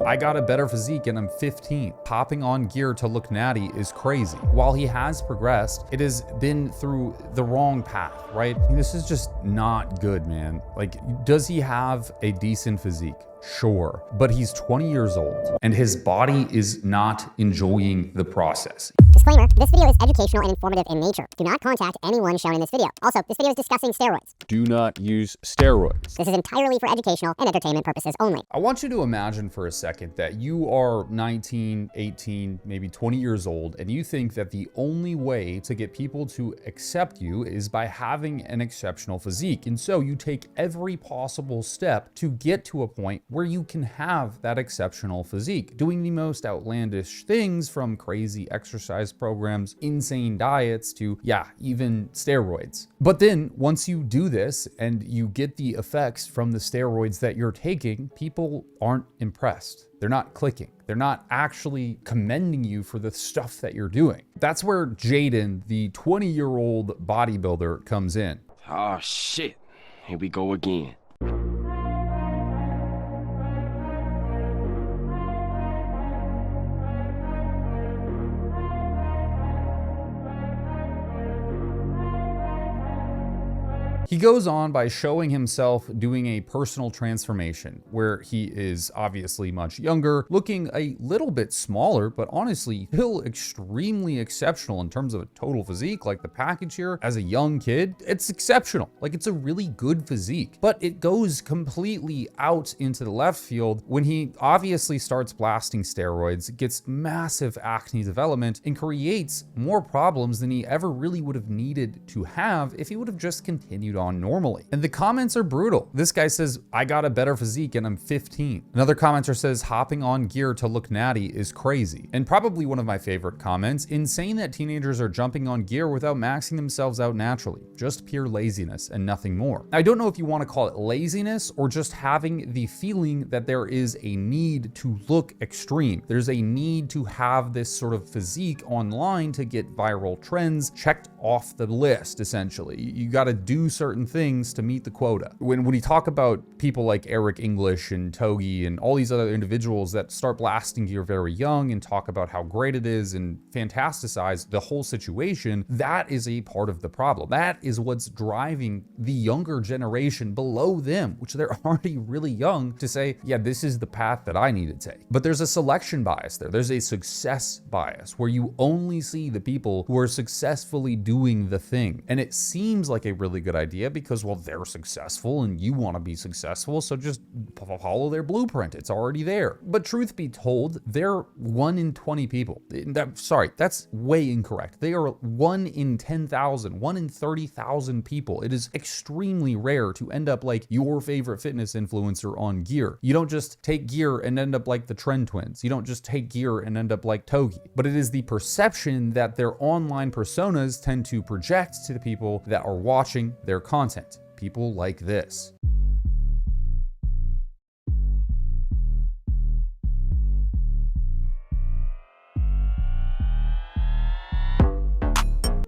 I got a better physique and I'm 15. Hopping on gear to look natty is crazy. While he has progressed, it has been through the wrong path, right? This is just not good, man. Like, does he have a decent physique? Sure, but he's 20 years old and his body is not enjoying the process. Disclaimer, this video is educational and informative in nature. Do not contact anyone shown in this video. Also, this video is discussing steroids. Do not use steroids. This is entirely for educational and entertainment purposes only. I want you to imagine for a second that you are 19, 18, maybe 20 years old, and you think that the only way to get people to accept you is by having an exceptional physique. And so you take every possible step to get to a point where you can have that exceptional physique, doing the most outlandish things from crazy exercise programs, insane diets to, even steroids. But then once you do this and you get the effects from the steroids that you're taking, people aren't impressed. They're not clicking. They're not actually commending you for the stuff that you're doing. That's where Jaden, the 20-year-old bodybuilder, comes in. Oh shit, here we go again. He goes on by showing himself doing a personal transformation where he is obviously much younger, looking a little bit smaller, but honestly still extremely exceptional in terms of a total physique. Like the package here as a young kid, it's exceptional. Like it's a really good physique, but it goes completely out into the left field when he obviously starts blasting steroids, gets massive acne development, and creates more problems than he ever really would have needed to have if he would have just continued on normally. And the comments are brutal. This guy says, I got a better physique and I'm 15. Another commenter says, hopping on gear to look natty is crazy. And probably one of my favorite comments, insane that teenagers are jumping on gear without maxing themselves out naturally. Just pure laziness and nothing more. I don't know if you want to call it laziness or just having the feeling that there is a need to look extreme. There's a need to have this sort of physique online to get viral trends checked off the list, essentially. You got to do certain things to meet the quota. When we talk about people like Eric English and Togi and all these other individuals that start blasting gear very young and talk about how great it is and fantasticize the whole situation, that is a part of the problem. That is what's driving the younger generation below them, which they're already really young, to say, yeah, this is the path that I need to take. But there's a selection bias there. There's a success bias where you only see the people who are successfully doing the thing. And it seems like a really good idea because, well, they're successful and you want to be successful, so just follow their blueprint. It's already there. But truth be told, they're 1 in 20 people. That's way incorrect. They are 1 in 10,000, 1 in 30,000 people. It is extremely rare to end up like your favorite fitness influencer on gear. You don't just take gear and end up like the Trend Twins. You don't just take gear and end up like Togi. But it is the perception that their online personas tend to project to the people that are watching their content. People like this.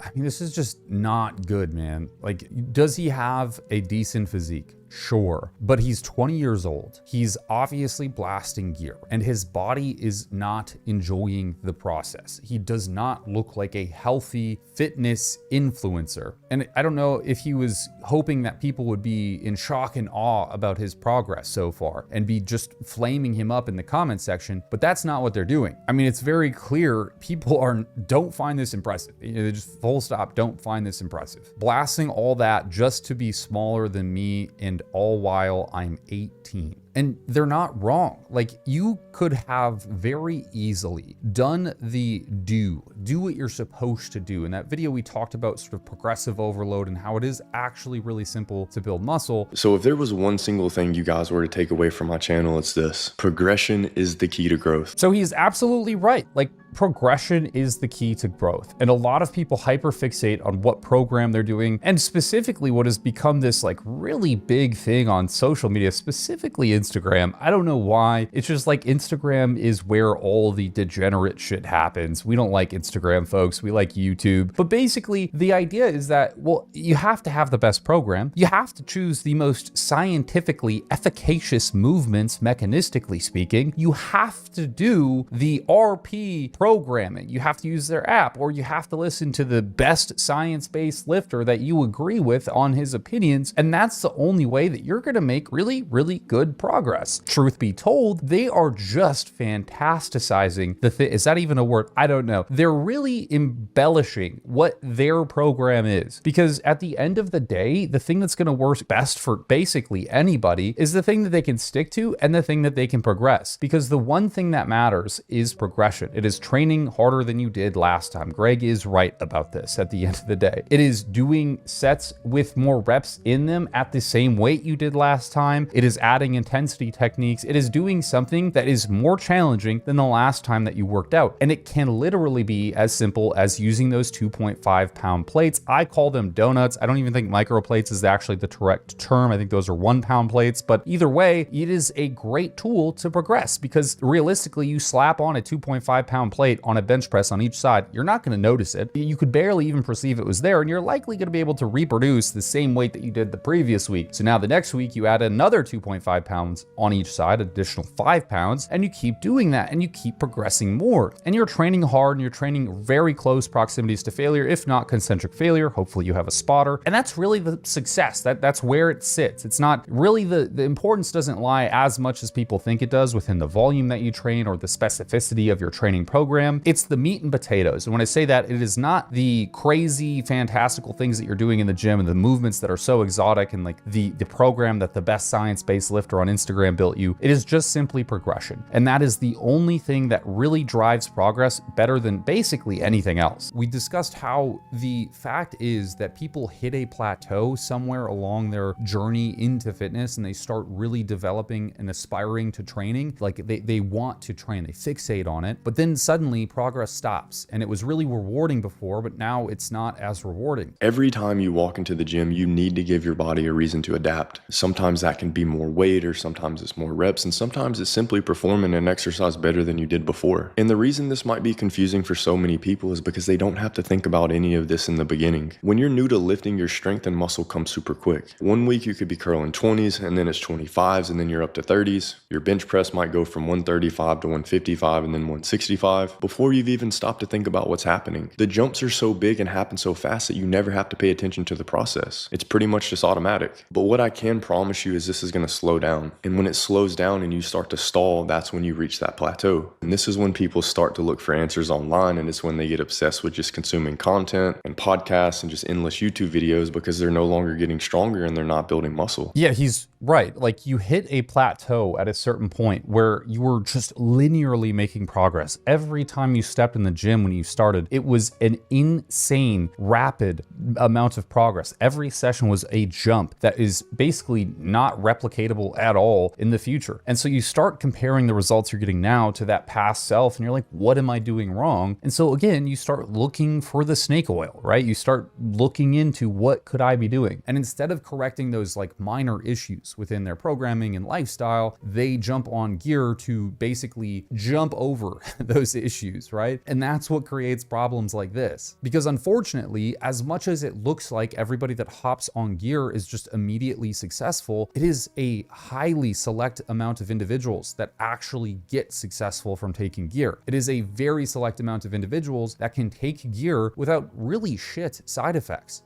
I mean, this is just not good, man. Like, does he have a decent physique? Sure, but he's 20 years old. He's obviously blasting gear and his body is not enjoying the process. He does not look like a healthy fitness influencer. And I don't know if he was hoping that people would be in shock and awe about his progress so far and be just flaming him up in the comment section, but that's not what they're doing. I mean, it's very clear people don't find this impressive. They just full stop don't find this impressive. Blasting all that just to be smaller than me, and all while I'm 18. And they're not wrong. Like, you could have very easily done the do what you're supposed to do. In that video, we talked about sort of progressive overload and how it is actually really simple to build muscle. So if there was one single thing you guys were to take away from my channel, it's this: progression is the key to growth. So he's absolutely right. Like, progression is the key to growth. And a lot of people hyperfixate on what program they're doing, and specifically what has become this like really big thing on social media, specifically Instagram. I don't know why. It's just like Instagram is where all the degenerate shit happens. We don't like Instagram, folks. We like YouTube. But basically, the idea is that, well, you have to have the best program. You have to choose the most scientifically efficacious movements, mechanistically speaking. You have to do the RP programming. You have to use their app, or you have to listen to the best science-based lifter that you agree with on his opinions. And that's the only way that you're going to make really, really good progress. Truth be told, they are just fantasticizing the thing. Is that even a word? I don't know. They're really embellishing what their program is, because at the end of the day, the thing that's going to work best for basically anybody is the thing that they can stick to and the thing that they can progress. Because the one thing that matters is progression. It is training harder than you did last time. Greg is right about this at the end of the day. It is doing sets with more reps in them at the same weight you did last time. It is adding intensity techniques. It is doing something that is more challenging than the last time that you worked out. And it can literally be as simple as using those 2.5 pound plates. I call them donuts. I don't even think micro plates is actually the correct term. I think those are 1 pound plates, but either way, it is a great tool to progress, because realistically, you slap on a 2.5 pound plate on a bench press on each side, you're not going to notice it. You could barely even perceive it was there, and you're likely going to be able to reproduce the same weight that you did the previous week. So now the next week, you add another 2.5 pounds on each side, additional 5 pounds, and you keep doing that, and you keep progressing more. And you're training hard, and you're training very close proximities to failure, if not concentric failure. Hopefully you have a spotter. And that's really the success. That's where it sits. It's not really the importance doesn't lie as much as people think it does within the volume that you train or the specificity of your training program. It's the meat and potatoes. And when I say that, it is not the crazy, fantastical things that you're doing in the gym and the movements that are so exotic and like the program that the best science-based lifter on Instagram built you. It is just simply progression. And that is the only thing that really drives progress better than basically anything else. We discussed how the fact is that people hit a plateau somewhere along their journey into fitness, and they start really developing and aspiring to training. Like they want to train, they fixate on it, but then suddenly progress stops. And it was really rewarding before, but now it's not as rewarding. Every time you walk into the gym, you need to give your body a reason to adapt. Sometimes that can be more weight, or sometimes it's more reps, and sometimes it's simply performing an exercise better than you did before. And the reason this might be confusing for so many people is because they don't have to think about any of this in the beginning. When you're new to lifting, your strength and muscle come super quick. One week you could be curling 20s, and then it's 25s, and then you're up to 30s. Your bench press might go from 135 to 155 and then 165 before you've even stopped to think about what's happening. The jumps are so big and happen so fast that you never have to pay attention to the process. It's pretty much just automatic. But what I can promise you is this is going to slow down. And when it slows down and you start to stall, that's when you reach that plateau. And this is when people start to look for answers online, and it's when they get obsessed with just consuming content and podcasts and just endless YouTube videos, because they're no longer getting stronger and they're not building muscle. Yeah, he's right. Like, you hit a plateau at a certain point where you were just linearly making progress. Every time you stepped in the gym when you started, it was an insane, rapid amount of progress. Every session was a jump that is basically not replicatable at all in the future. And so you start comparing the results you're getting now to that past self, and you're like, what am I doing wrong? And so again, you start looking for the snake oil, right? You start looking into what could I be doing? And instead of correcting those like minor issues within their programming and lifestyle, they jump on gear to basically jump over those issues, right? And that's what creates problems like this. Because unfortunately, as much as it looks like everybody that hops on gear is just immediately successful, it is a highly select amount of individuals that actually get successful from taking gear. It is a very select amount of individuals that can take gear without really shit side effects.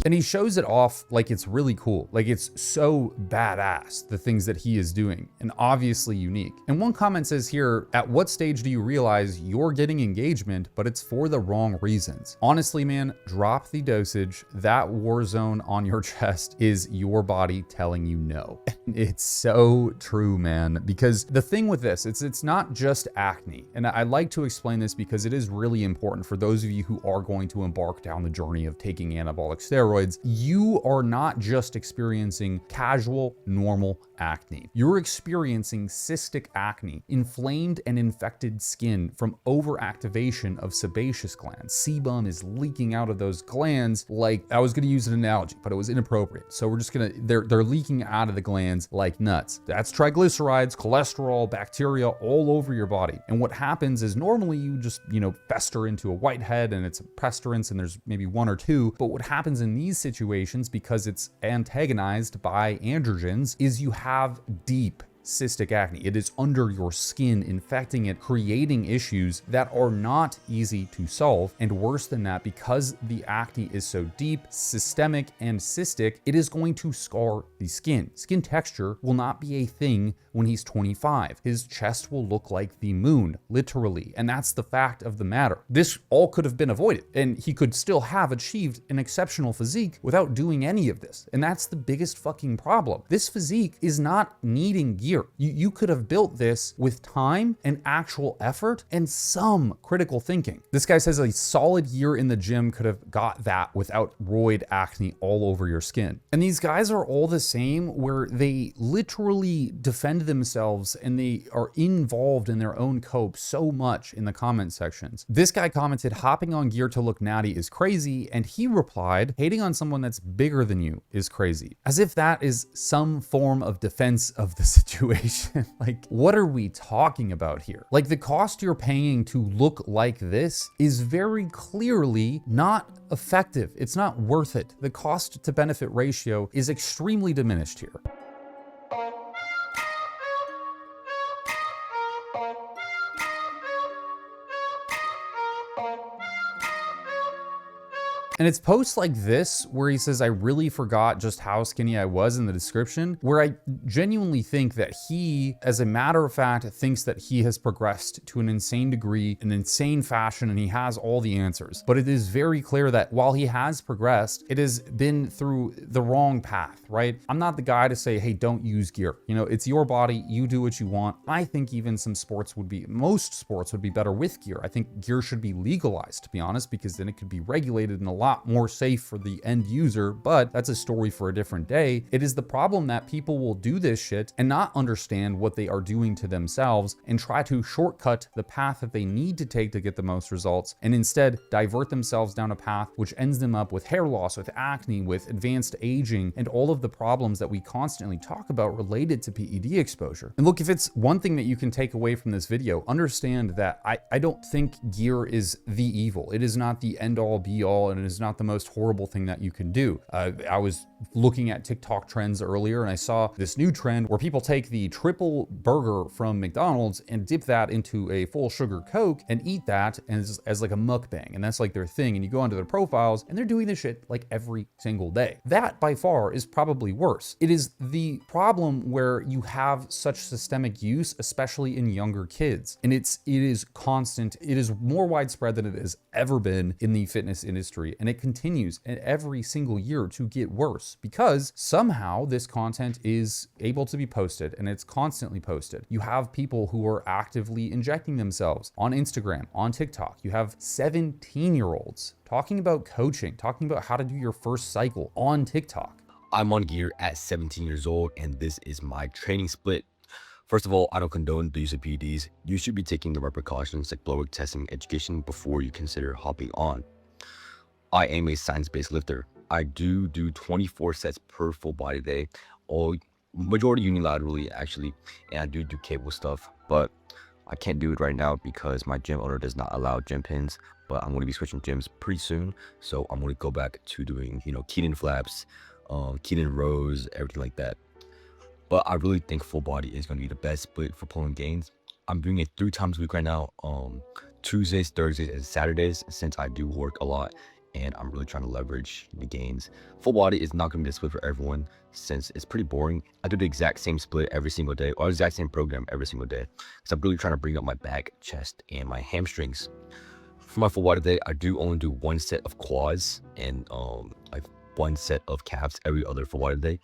And he shows it off like it's really cool. Like, it's so badass, the things that he is doing, and obviously unique. And one comment says here, at what stage do you realize you're getting engagement, but it's for the wrong reasons? Honestly, man, drop the dosage. That war zone on your chest is your body telling you no. It's so true, man, because the thing with this, it's not just acne. And I like to explain this because it is really important for those of you who are going to embark down the journey of taking anabolic steroids steroids, you are not just experiencing casual, normal acne. You're experiencing cystic acne, inflamed and infected skin from overactivation of sebaceous glands. Sebum is leaking out of those glands like, I was gonna use an analogy, but it was inappropriate. So we're just gonna, they're leaking out of the glands like nuts. That's triglycerides, cholesterol, bacteria all over your body. And what happens is normally you just, fester into a whitehead and it's a pestilence and there's maybe one or two. But what happens in these situations, because it's antagonized by androgens, is you have deep cystic acne. It is under your skin, infecting it, creating issues that are not easy to solve. And worse than that, because the acne is so deep, systemic, and cystic, it is going to scar the skin. Skin texture will not be a thing when he's 25. His chest will look like the moon, literally. And that's the fact of the matter. This all could have been avoided, and he could still have achieved an exceptional physique without doing any of this. And that's the biggest fucking problem. This physique is not needing gear. You could have built this with time and actual effort and some critical thinking. This guy says a solid year in the gym could have got that without roid acne all over your skin. And these guys are all the same, where they literally defend themselves and they are involved in their own cope so much in the comment sections. This guy commented, hopping on gear to look natty is crazy. And he replied, hating on someone that's bigger than you is crazy. As if that is some form of defense of the situation. Like, what are we talking about here? Like, the cost you're paying to look like this is very clearly not effective. It's not worth it. The cost to benefit ratio is extremely diminished here. And it's posts like this where he says, I really forgot just how skinny I was in the description, where I genuinely think that he, as a matter of fact, thinks that he has progressed to an insane degree, an insane fashion, and he has all the answers. But it is very clear that while he has progressed, it has been through the wrong path, right? I'm not the guy to say, hey, don't use gear. It's your body, you do what you want. I think even most sports would be better with gear. I think gear should be legalized, to be honest, because then it could be regulated and a lot more safe for the end user, but that's a story for a different day. It is the problem that people will do this shit and not understand what they are doing to themselves and try to shortcut the path that they need to take to get the most results, and instead divert themselves down a path which ends them up with hair loss, with acne, with advanced aging, and all of the problems that we constantly talk about related to PED exposure. And look, if it's one thing that you can take away from this video, understand that I don't think gear is the evil. It is not the end all be all, and it is not the most horrible thing that you can do. I was looking at TikTok trends earlier and I saw this new trend where people take the triple burger from McDonald's and dip that into a full sugar Coke and eat that as like a mukbang. And that's like their thing. And you go onto their profiles and they're doing this shit like every single day. That by far is probably worse. It is the problem where you have such systemic use, especially in younger kids. And it is constant. It is more widespread than it has ever been in the fitness industry. And it continues every single year to get worse because somehow this content is able to be posted and it's constantly posted. You have people who are actively injecting themselves on Instagram, on TikTok. You have 17-year-olds talking about coaching, talking about how to do your first cycle on TikTok. I'm on gear at 17 years old and this is my training split. First of all, I don't condone the use of PEDs. You should be taking the right precautions like blood work testing education before you consider hopping on. I am a science-based lifter. I do 24 sets per full body day, majority unilaterally actually, and I do cable stuff, but I can't do it right now because my gym owner does not allow gym pins, but I'm going to be switching gyms pretty soon, so I'm going to go back to doing, Keaton flaps, Keaton rows, everything like that. But I really think full body is going to be the best split for pulling gains. I'm doing it 3 times a week right now, Tuesdays, Thursdays, and Saturdays, since I do work a lot. And I'm really trying to leverage the gains. Full body is not going to be the split for everyone since it's pretty boring. I do the exact same split every single day, or the exact same program every single day, because I'm really trying to bring up my back, chest, and my hamstrings. For my full body day, I do only do 1 set of quads and like 1 set of calves every other full body day,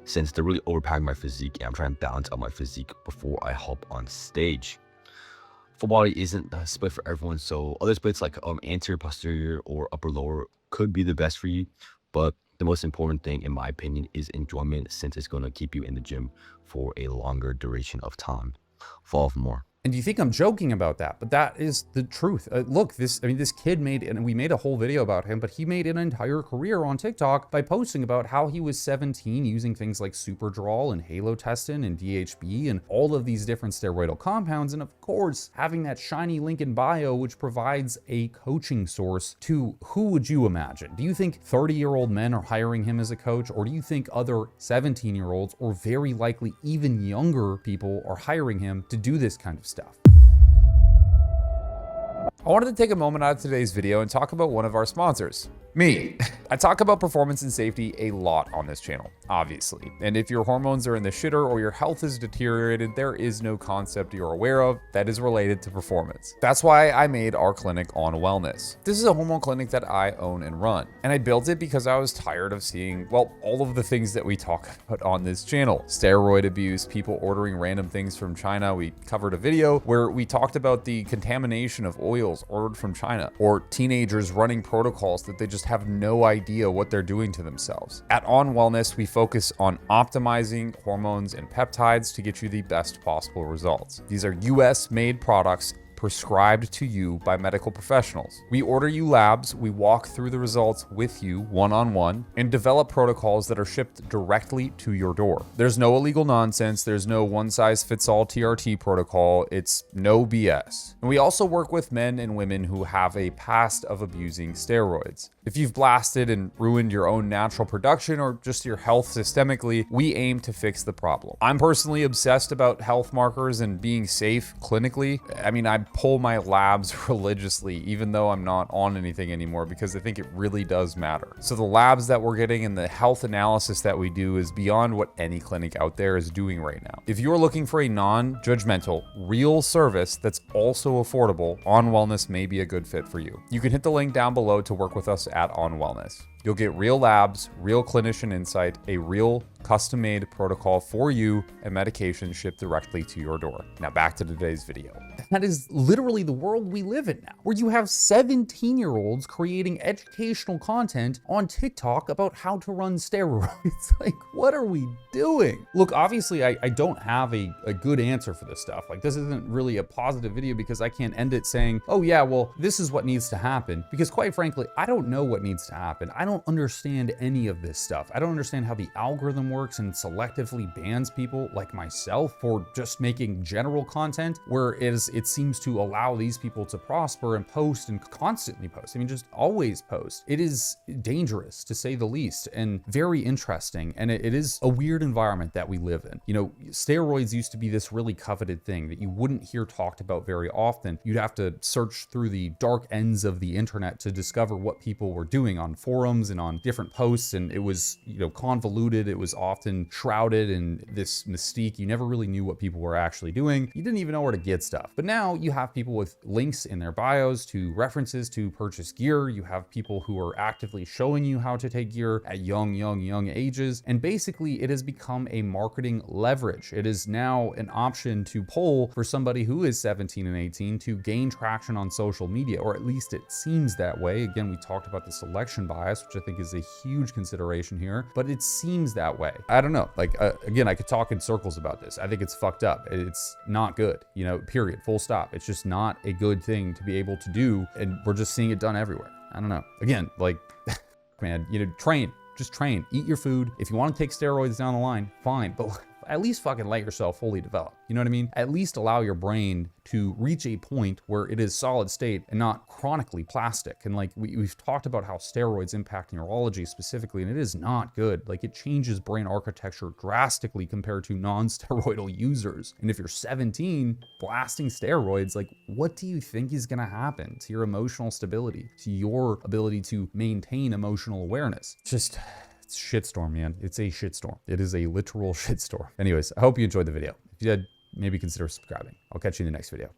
since they're really overpowering my physique, and I'm trying to balance out my physique before I hop on stage. Full body isn't a split for everyone, so other splits like anterior, posterior, or upper lower could be the best for you, but The most important thing, in my opinion, is enjoyment, since it's going to keep you in the gym for a longer duration of time. Follow for more. And you think I'm joking about that, but that is the truth. Look, this kid made, and we made a whole video about him, but he made an entire career on TikTok by posting about how he was 17 using things like Superdrol and halotestin and DHB and all of these different steroidal compounds. And of course, having that shiny link in bio, which provides a coaching source to who would you imagine? Do you think 30-year-old men are hiring him as a coach? Or do you think other 17-year-olds or very likely even younger people are hiring him to do this kind of stuff? I wanted to take a moment out of today's video and talk about one of our sponsors, me. I talk about performance and safety a lot on this channel, obviously. And if your hormones are in the shitter or your health is deteriorated, there is no concept you're aware of that is related to performance. That's why I made our clinic On Wellness. This is a hormone clinic that I own and run. And I built it because I was tired of seeing, well, all of the things that we talk about on this channel. Steroid abuse, people ordering random things from China. We covered a video where we talked about the contamination of oils ordered from China, or teenagers running protocols that they just have no idea what they're doing to themselves. At On Wellness, we focus on optimizing hormones and peptides to get you the best possible results. These are US made products prescribed to you by medical professionals. We order you labs, we walk through the results with you one-on-one, and develop protocols that are shipped directly to your door. There's no illegal nonsense, there's no one-size-fits-all TRT protocol, it's no BS. And we also work with men and women who have a past of abusing steroids. If you've blasted and ruined your own natural production or just your health systemically, we aim to fix the problem. I'm personally obsessed about health markers and being safe clinically. I mean, I pull my labs religiously, even though I'm not on anything anymore, because I think it really does matter. So the labs that we're getting and the health analysis that we do is beyond what any clinic out there is doing right now. If you're looking for a non-judgmental, real service that's also affordable, On Wellness may be a good fit for you. You can hit the link down below to work with us at On Wellness. You'll get real labs, real clinician insight, a real custom-made protocol for you, and medication shipped directly to your door. Now back to today's video. That is literally the world we live in now, where you have 17-year-olds creating educational content on TikTok about how to run steroids. Like, what are we doing? Look, obviously I don't have a good answer for this stuff. Like, this isn't really a positive video because I can't end it saying, oh yeah, well, this is what needs to happen. Because quite frankly, I don't know what needs to happen. I don't understand any of this stuff. I don't understand how the algorithm works and selectively bans people like myself for just making general content where it seems to allow these people to prosper and post and constantly post. I mean, just always post. It is dangerous to say the least and very interesting. And it is a weird environment that we live in. You know, steroids used to be this really coveted thing that you wouldn't hear talked about very often. You'd have to search through the dark ends of the internet to discover what people were doing on forums and on different posts. And it was, you know, convoluted. It was often shrouded in this mystique. You never really knew what people were actually doing. You didn't even know where to get stuff. But now you have people with links in their bios to references to purchase gear. You have people who are actively showing you how to take gear at young ages. And basically it has become a marketing leverage. It is now an option to pull for somebody who is 17 and 18 to gain traction on social media, or at least it seems that way. Again, we talked about the selection bias, which I think is a huge consideration here, but it seems that way. I don't know. Like, again, I could talk in circles about this. I think it's fucked up. It's not good, you know, period, full stop. It's just not a good thing to be able to do. And we're just seeing it done everywhere. I don't know. Again, like, man, you know, train, just train, eat your food. If you want to take steroids down the line, fine, but at least fucking let yourself fully develop. You know what I mean? At least allow your brain to reach a point where it is solid state and not chronically plastic. And like we've talked about how steroids impact neurology specifically, and it is not good. Like, it changes brain architecture drastically compared to non-steroidal users. And if you're 17 blasting steroids, like, what do you think is gonna happen to your emotional stability, to your ability to maintain emotional awareness? Just, it's a shitstorm, man. It's a shitstorm. It is a literal shitstorm. Anyways, I hope you enjoyed the video. If you did, maybe consider subscribing. I'll catch you in the next video.